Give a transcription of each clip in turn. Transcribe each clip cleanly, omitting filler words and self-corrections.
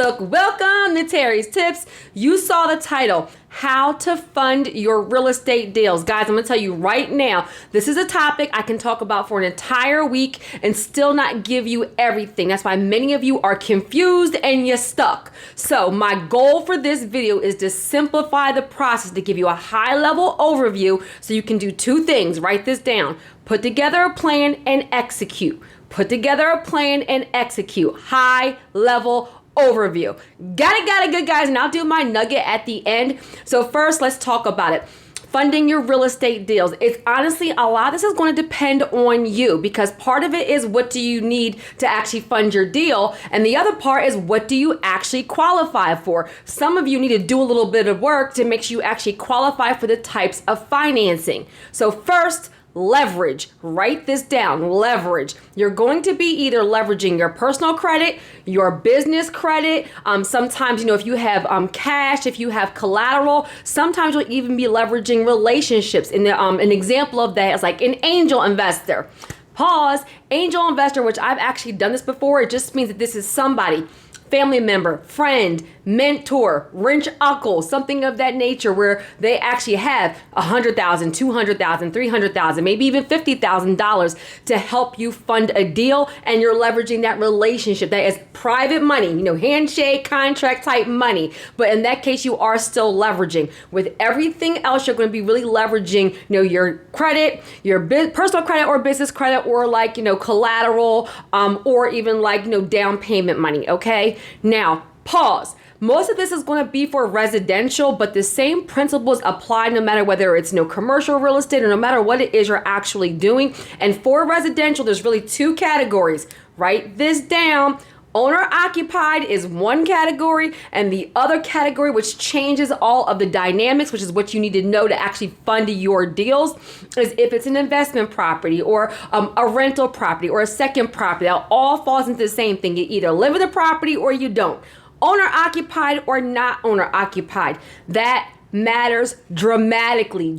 Facebook. Welcome to Terri's Tips. You saw the title, How to Fund Your Real Estate Deals. Guys, I'm going to tell you right now, this is a topic I can talk about for an entire week and still not give you everything. That's why many of you are confused and you're stuck. So my goal for this video is to simplify the process, to give you a high-level overview so you can do two things. Write this down. Put together a plan and execute. Put together a plan and execute. High level overview. Got it, good guys. And I'll do my nugget at the end. So first, let's talk about it. Funding your real estate deals. It's honestly, a lot of this is going to depend on you because part of it is what do you need to actually fund your deal? And the other part is what do you actually qualify for? Some of you need to do a little bit of work to make sure you actually qualify for the types of financing. So first, leverage. Write this down. Leverage. You're going to be either leveraging your personal credit, your business credit. Sometimes, if you have cash, if you have collateral, sometimes you'll even be leveraging relationships. And an example of that is like an angel investor. Pause. Angel investor, which I've actually done this before. It just means that this is somebody, family member, friend, mentor, rich uncle, something of that nature where they actually have $100,000, $200,000, $300,000, maybe even $50,000 to help you fund a deal, and you're leveraging that relationship. That is private money, handshake, contract type money. But in that case, you are still leveraging. With everything else, you're going to be really leveraging, your credit, your personal credit or business credit, or collateral, or even down payment money. Okay. Now, pause. Most of this is going to be for residential, but the same principles apply no matter whether it's commercial real estate or no matter what it is you're actually doing. And for residential, there's really two categories. Write this down. Owner occupied is one category, and the other category, which changes all of the dynamics, which is what you need to know to actually fund your deals, is if it's an investment property or a rental property or a second property. That all falls into the same thing. You either live in the property or you don't. Owner occupied or not owner occupied. That matters drastically,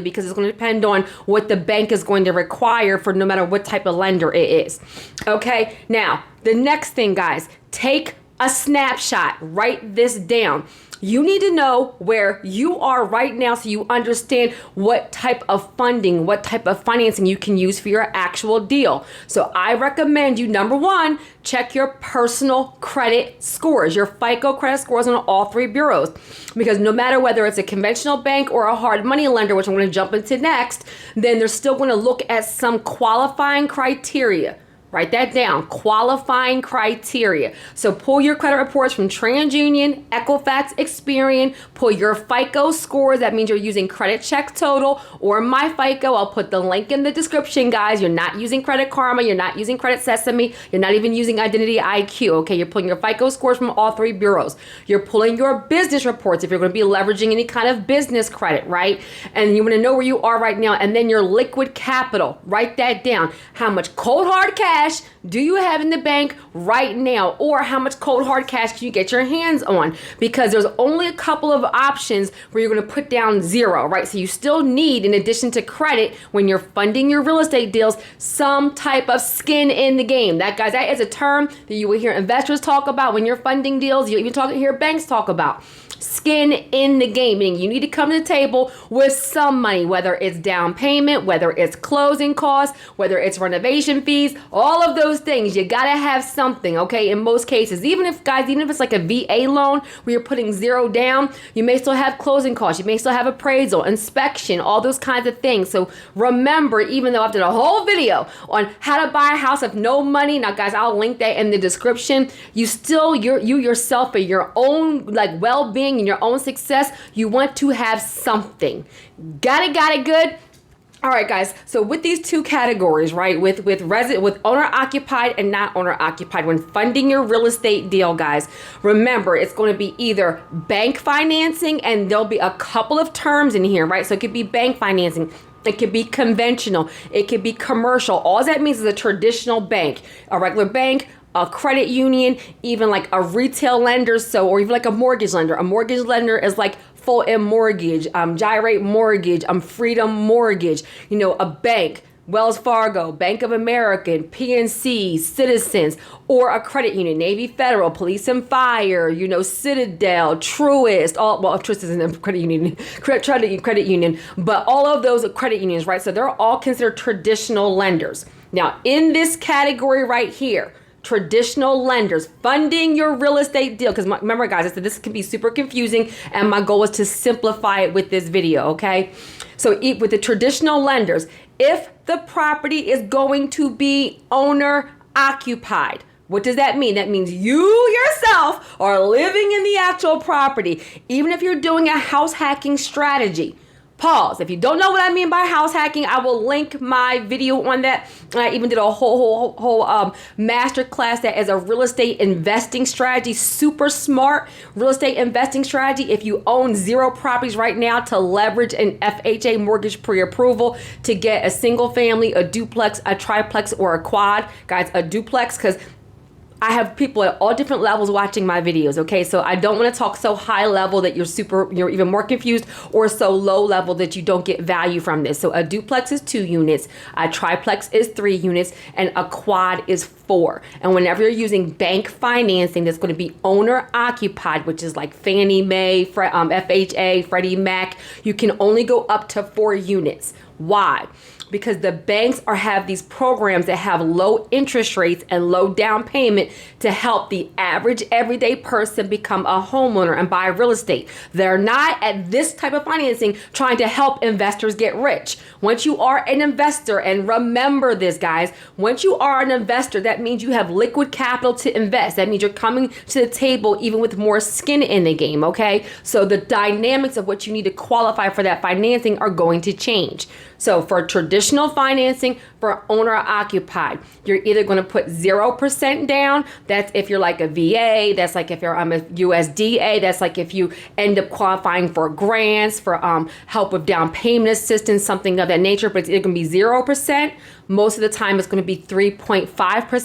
because it's going to depend on what the bank is going to require for no matter what type of lender it is. Okay, now the next thing, guys, take a snapshot. Write this down. You need to know where you are right now so you understand what type of funding, what type of financing you can use for your actual deal. So I recommend you, number one, check your personal credit scores, your FICO credit scores on all three bureaus. Because no matter whether it's a conventional bank or a hard money lender, which I'm going to jump into next, then they're still going to look at some qualifying criteria. Write that down, qualifying criteria. So pull your credit reports from TransUnion, Equifax, Experian, pull your FICO scores. That means you're using Credit Check Total or MyFICO. I'll put the link in the description, guys. You're not using Credit Karma. You're not using Credit Sesame. You're not even using Identity IQ, okay? You're pulling your FICO scores from all three bureaus. You're pulling your business reports if you're going to be leveraging any kind of business credit, right? And you want to know where you are right now. And then your liquid capital. Write that down. How much cold hard cash do you have in the bank right now, or how much cold hard cash can you get your hands on? Because there's only a couple of options where you're going to put down zero, right? So you still need, in addition to credit, when you're funding your real estate deals, some type of skin in the game. That, guys, that is a term that you will hear investors talk about when you're funding deals. You even hear banks talk about. Skin in the game, meaning you need to come to the table with some money, whether it's down payment, whether it's closing costs, whether it's renovation fees, all of those things. You got to have something, okay? In most cases, even if it's like a VA loan where you're putting zero down, you may still have closing costs. You may still have appraisal, inspection, all those kinds of things. So remember, even though I've done a whole video on how to buy a house with no money, now guys, I'll link that in the description. You yourself, for your own well-being and your own success, you want to have something. Got it good? All right, guys. So with these two categories, right, with owner occupied and not owner occupied, when funding your real estate deal, guys, remember it's going to be either bank financing, and there'll be a couple of terms in here, right? So it could be bank financing. It could be conventional. It could be commercial. All that means is a traditional bank, a regular bank, a credit union, even like a retail lender, or even like a mortgage lender. A mortgage lender is like Full M Mortgage, Gyrate Mortgage, Freedom Mortgage, a bank. Wells Fargo, Bank of America, PNC, Citizens, or a credit union, Navy Federal, Police and Fire, Citadel, Truist, Truist isn't a credit union, credit union, but all of those are credit unions, right? So they're all considered traditional lenders. Now, in this category right here, traditional lenders funding your real estate deal, because remember guys, I said this can be super confusing and my goal is to simplify it with this video, okay? So with the traditional lenders, if the property is going to be owner occupied, what does that mean? That means you yourself are living in the actual property, even if you're doing a house hacking strategy. Pause. If you don't know what I mean by house hacking, I will link my video on that. I even did a whole masterclass that is a real estate investing strategy, super smart real estate investing strategy. If you own 0 properties right now, to leverage an FHA mortgage pre-approval to get a single family, a duplex, a triplex, or a quad. Guys, a duplex, because I have people at all different levels watching my videos, okay? So I don't want to talk so high level that you're even more confused, or so low level that you don't get value from this. So a duplex is 2 units, a triplex is 3 units, and a quad is 4. And whenever you're using bank financing that's going to be owner occupied, which is like Fannie Mae, FHA, Freddie Mac, you can only go up to 4 units. Why? Because the banks have these programs that have low interest rates and low down payment to help the average everyday person become a homeowner and buy real estate. They're not at this type of financing trying to help investors get rich. Once you are an investor, and remember this guys, once you are an investor, that means you have liquid capital to invest. That means you're coming to the table even with more skin in the game, okay? So the dynamics of what you need to qualify for that financing are going to change. So for traditional financing for owner occupied, you're either going to put 0% down. That's if you're like a VA. That's like if you're a USDA. That's like if you end up qualifying for grants, for help with down payment assistance, something of that nature. But it's either going to be 0%. Most of the time it's going to be 3.5%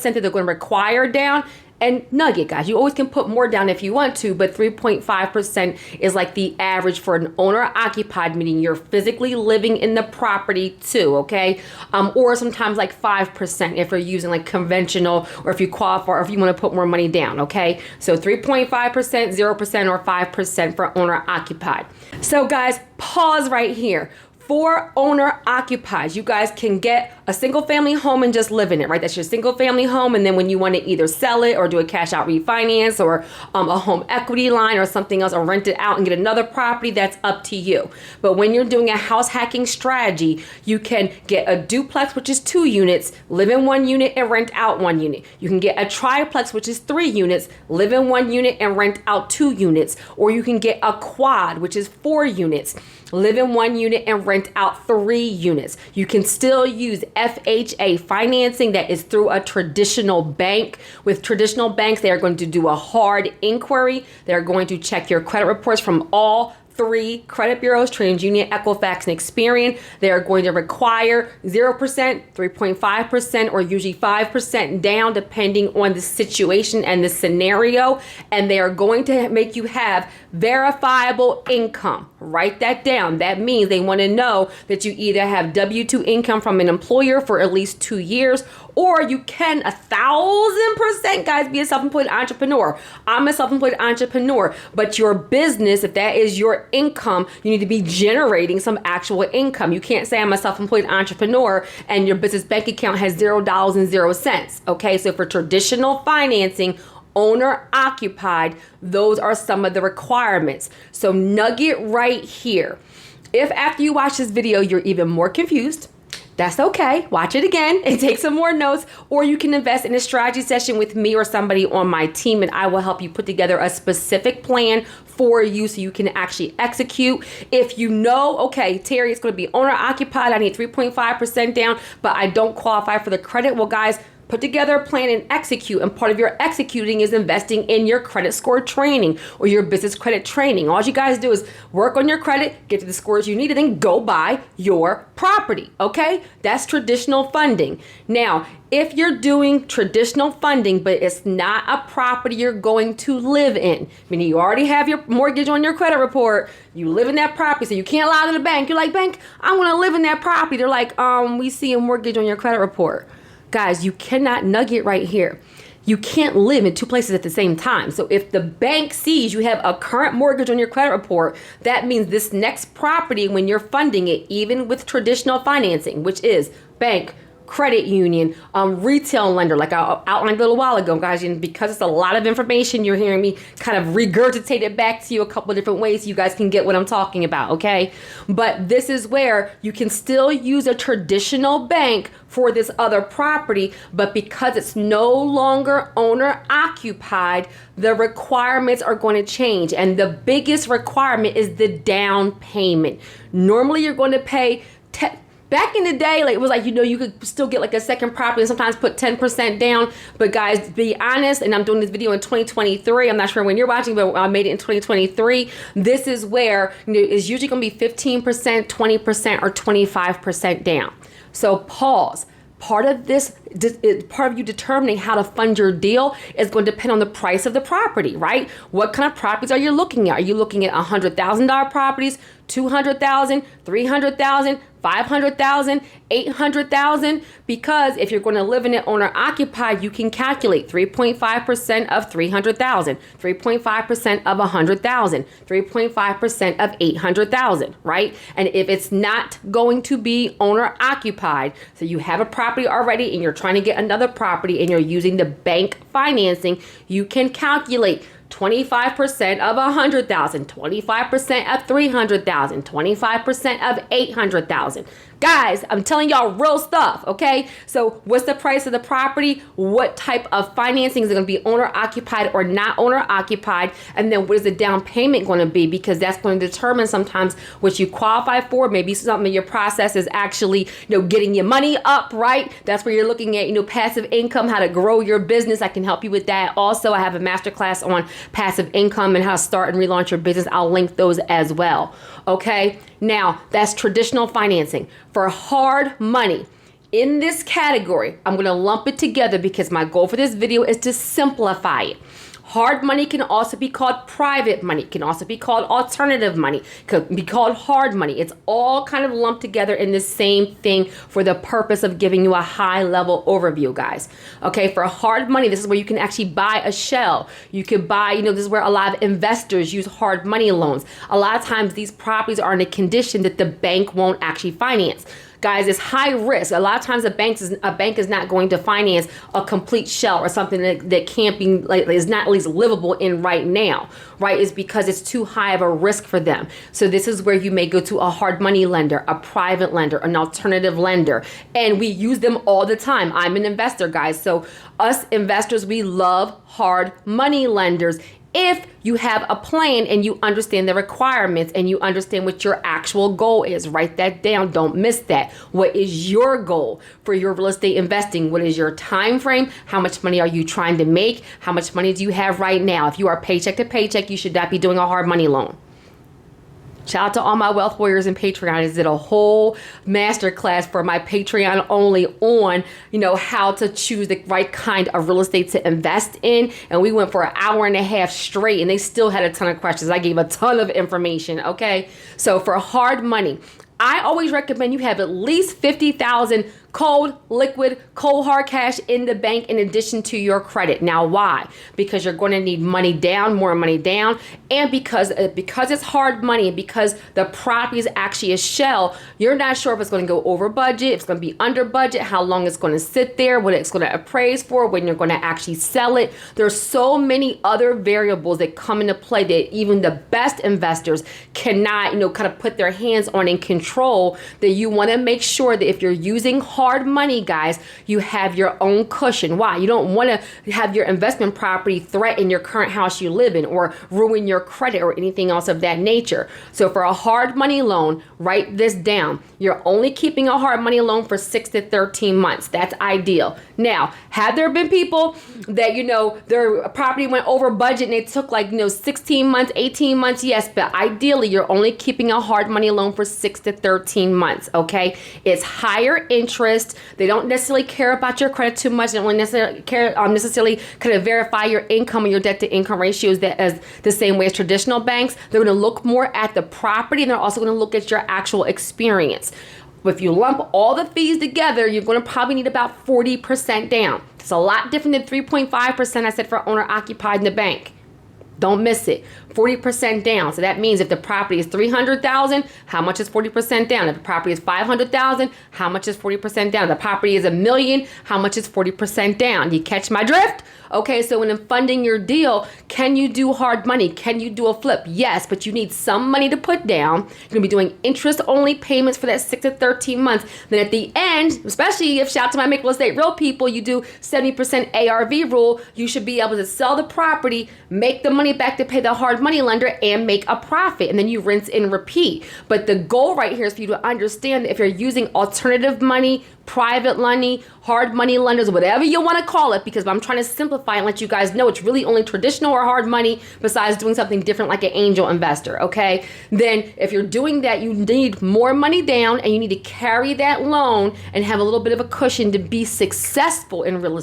that they're going to require down. And nugget, guys, you always can put more down if you want to, but 3.5% is like the average for an owner occupied, meaning you're physically living in the property too, okay? Or sometimes like 5% if you're using like conventional, or if you qualify, or if you want to put more money down, okay? So 3.5%, 0%, or 5% for owner occupied. So guys, pause right here. For owner occupied, you guys can get a single family home and just live in it, right? That's your single family home. And then when you want to either sell it or do a cash out refinance, or a home equity line or something else, or rent it out and get another property, that's up to you. But when you're doing a house hacking strategy, you can get a duplex, which is 2 units, live in 1 unit and rent out 1 unit. You can get a triplex, which is 3 units, live in 1 unit and rent out 2 units. Or you can get a quad, which is 4 units, live in 1 unit and rent out 3 units. You can still use FHA financing that is through a traditional bank. With traditional banks, they are going to do a hard inquiry. They're going to check your credit reports from all 3 credit bureaus, TransUnion, Equifax, and Experian. They are going to require 0%, 3.5%, or usually 5% down, depending on the situation and the scenario. And they are going to make you have verifiable income. Write that down. That means they want to know that you either have W-2 income from an employer for at least 2 years, or you can 1,000%, guys, be a self-employed entrepreneur. I'm a self-employed entrepreneur, but your business, if that is your income, you need to be generating some actual income. You can't say I'm a self-employed entrepreneur and your business bank account has $0.00. Okay, so for traditional financing, owner occupied, those are some of the requirements. So nugget right here. If after you watch this video, you're even more confused, that's okay. Watch it again and take some more notes, or you can invest in a strategy session with me or somebody on my team, and I will help you put together a specific plan for you so you can actually execute. If you know, okay, Terry, it's going to be owner occupied, I need 3.5% down, but I don't qualify for the credit. Well, guys, Put together a plan and execute. And part of your executing is investing in your credit score training or your business credit training. All you guys do is work on your credit, get to the scores you need, and then go buy your property. Okay? That's traditional funding. Now, if you're doing traditional funding, but it's not a property you're going to live in, meaning you already have your mortgage on your credit report, you live in that property, so you can't lie to the bank. You're like, bank, I want to live in that property. They're like, we see a mortgage on your credit report. Guys, you cannot nugget right here. You can't live in two places at the same time. So if the bank sees you have a current mortgage on your credit report, that means this next property, when you're funding it, even with traditional financing, which is bank, credit union, retail lender, like I outlined a little while ago, guys, and because it's a lot of information, you're hearing me kind of regurgitate it back to you a couple of different ways so you guys can get what I'm talking about, okay? But this is where you can still use a traditional bank for this other property, but because it's no longer owner occupied, the requirements are going to change. And the biggest requirement is the down payment. Normally you're going to pay back in the day, like it was like, you could still get like a second property and sometimes put 10% down. But guys, be honest, and I'm doing this video in 2023. I'm not sure when you're watching, but I made it in 2023. This is where it's usually going to be 15%, 20%, or 25% down. So pause. Part of you determining how to fund your deal is going to depend on the price of the property, right? What kind of properties are you looking at? Are you looking at $100,000 properties, $200,000, $300,000, $500,000, $800,000? Because if you're going to live in it owner occupied, you can calculate 3.5% of $300,000, 3.5% of $100,000, 3.5% of $800,000, right? And if it's not going to be owner occupied, so you have a property already and you're trying to get another property and you're using the bank financing, you can calculate 25% of 100,000, 25% of 300,000, 25% of 800,000. Guys, I'm telling y'all real stuff, okay? So what's the price of the property? What type of financing is it going to be, owner occupied or not owner occupied? And then what is the down payment going to be? Because that's going to determine sometimes what you qualify for. Maybe something in your process is actually, getting your money up, right? That's where you're looking at, passive income, how to grow your business. I can help you with that. Also, I have a masterclass on passive income and how to start and relaunch your business. I'll link those as well. Okay. Now, that's traditional financing. For hard money, in this category, I'm going to lump it together because my goal for this video is to simplify it. Hard money can also be called private money. It can also be called alternative money. It could be called hard money. It's all kind of lumped together in the same thing for the purpose of giving you a high level overview, guys. Okay, for hard money, this is where you can actually buy a shell. You could buy, this is where a lot of investors use hard money loans. A lot of times these properties are in a condition that the bank won't actually finance. Guys, it's high risk. A lot of times a bank is not going to finance a complete shell or something that can't be, like, is not at least livable in right now, right? It's because it's too high of a risk for them. So this is where you may go to a hard money lender, a private lender, an alternative lender. And we use them all the time. I'm an investor, guys. So us investors, we love hard money lenders. If you have a plan and you understand the requirements and you understand what your actual goal is, write that down. Don't miss that. What is your goal for your real estate investing? What is your time frame? How much money are you trying to make? How much money do you have right now? If you are paycheck to paycheck, you should not be doing a hard money loan. Shout out to all my wealth warriors and Patreon. I did a whole masterclass for my Patreon only on, how to choose the right kind of real estate to invest in. And we went for an hour and a half straight and they still had a ton of questions. I gave a ton of information. Okay. So for hard money, I always recommend you have at least 50,000 cold, liquid, cold hard cash in the bank in addition to your credit. Now, why? Because you're going to need money down, more money down, and because it's hard money and because the property is actually a shell, you're not sure if it's going to go over budget, if it's going to be under budget, how long it's going to sit there, what it's going to appraise for, when you're going to actually sell it. There's so many other variables that come into play that even the best investors cannot, kind of put their hands on and control, that you want to make sure that if you're using hard money, guys, you have your own cushion. Why? You don't want to have your investment property threaten your current house you live in or ruin your credit or anything else of that nature. So for a hard money loan, write this down. You're only keeping a hard money loan for 6 to 13 months. That's ideal. Now, have there been people that, their property went over budget and it took 16 months, 18 months? Yes, but ideally, you're only keeping a hard money loan for 6 to 13 months, okay? It's higher interest. They don't necessarily care about your credit too much. They don't necessarily care, kind of verify your income and your debt to income ratios as the same way as traditional banks. They're going to look more at the property, and they're also going to look at your actual experience. If you lump all the fees together, you're going to probably need about 40% down. It's a lot different than 3.5% I said for owner occupied in the bank. Don't miss it. 40% down. So that means if the property is $300,000, how much is 40% down? If the property is $500,000, how much is 40% down? If the property is $1 million, how much is 40% down? You catch my drift? Okay, so when funding your deal, can you do hard money? Can you do a flip? Yes, but you need some money to put down. You're going to be doing interest-only payments for that 6 to 13 months. Then at the end, especially if, shout out to my Make Real Estate Real people, you do 70% ARV rule, you should be able to sell the property, make the money back to pay the hard money lender, and make a profit. And then you rinse and repeat. But the goal right here is for you to understand that if you're using alternative money, private money, hard money lenders, whatever you want to call it, because I'm trying to simplify and let you guys know it's really only traditional or hard money besides doing something different like an angel investor, okay? Then if you're doing that, you need more money down and you need to carry that loan and have a little bit of a cushion to be successful in real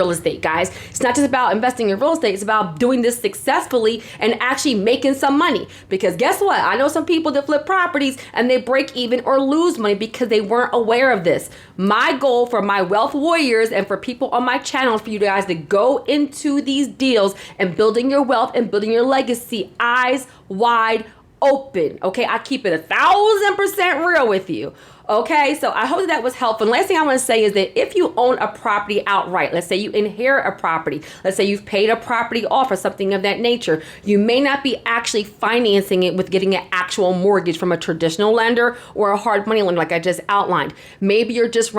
estate, guys. It's not just about investing in real estate. It's about doing this successfully and actually making some money. Because guess what? I know some people that flip properties and they break even or lose money because they weren't aware of this. My goal for my wealth warriors and for people on my channel is for you guys to go into these deals and building your wealth and building your legacy eyes wide open. Okay, I keep it 1,000% real with you. Okay, so I hope that was helpful. And last thing I want to say is that if you own a property outright, let's say you inherit a property, let's say you've paid a property off or something of that nature, you may not be actually financing it with getting an actual mortgage from a traditional lender or a hard money lender like I just outlined. Maybe you're just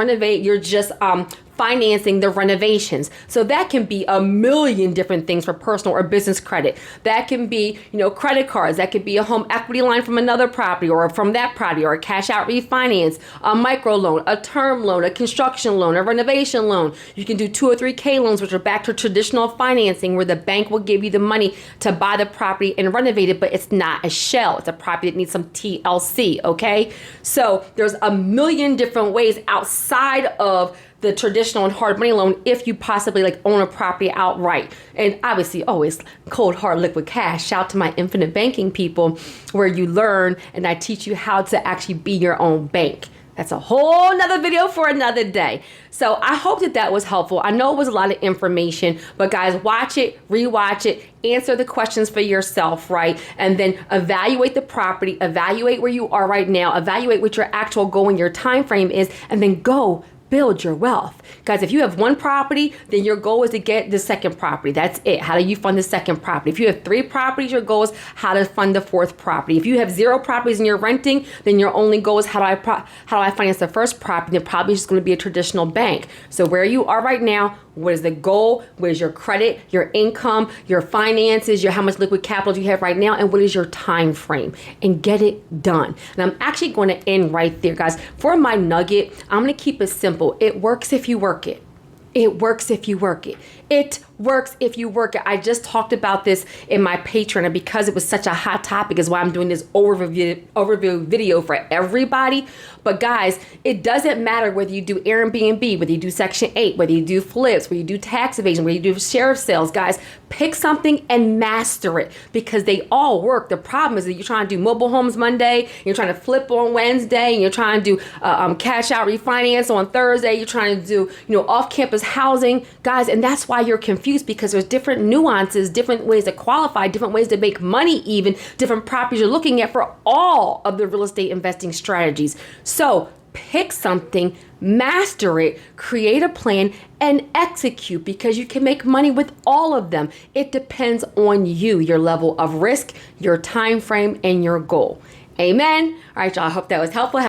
financing the renovations. So that can be a million different things for personal or business credit. That can be, credit cards. That could be a home equity line from another property or from that property, or a cash out refinance, a micro loan, a term loan, a construction loan, a renovation loan. You can do 2 or 3K loans, which are back to traditional financing where the bank will give you the money to buy the property and renovate it, but it's not a shell. It's a property that needs some TLC, okay? So there's a million different ways outside of the traditional and hard money loan if you possibly own a property outright. And obviously always cold hard liquid cash. Shout out to my infinite banking people where you learn and I teach you how to actually be your own bank. That's a whole nother video for another day. So I hope that was helpful. I know it was a lot of information, but guys, watch it, rewatch it, answer the questions for yourself, right? And then evaluate the property, evaluate where you are right now, evaluate what your actual goal and your time frame is, and then go build your wealth. Guys, if you have one property, then your goal is to get the second property. That's it. How do you fund the second property? If you have 3 properties, your goal is how to fund the 4th property. If you have 0 properties and you're renting, then your only goal is how do I finance the first property? And probably just going to be a traditional bank. So where you are right now, what is the goal? What is your credit, your income, your finances, how much liquid capital do you have right now, and what is your time frame? And get it done. And I'm actually going to end right there, guys. For my nugget, I'm going to keep it simple. It works if you work it. It works if you work it. It works if you work it. I just talked about this in my Patreon, and because it was such a hot topic is why I'm doing this overview video for everybody. But guys, it doesn't matter whether you do Airbnb, whether you do Section 8, whether you do flips, whether you do tax evasion, whether you do sheriff sales. Guys, pick something and master it because they all work. The problem is that you're trying to do mobile homes Monday, you're trying to flip on Wednesday, and you're trying to do cash out refinance on Thursday. You're trying to do off-campus housing, guys, and that's why you're confused because there's different nuances, different ways to qualify, different ways to make money, even different properties you're looking at for all of the real estate investing strategies. So pick something, master it, create a plan, and execute because you can make money with all of them. It depends on you, your level of risk, your time frame, and your goal. Amen. All right, y'all. I hope that was helpful.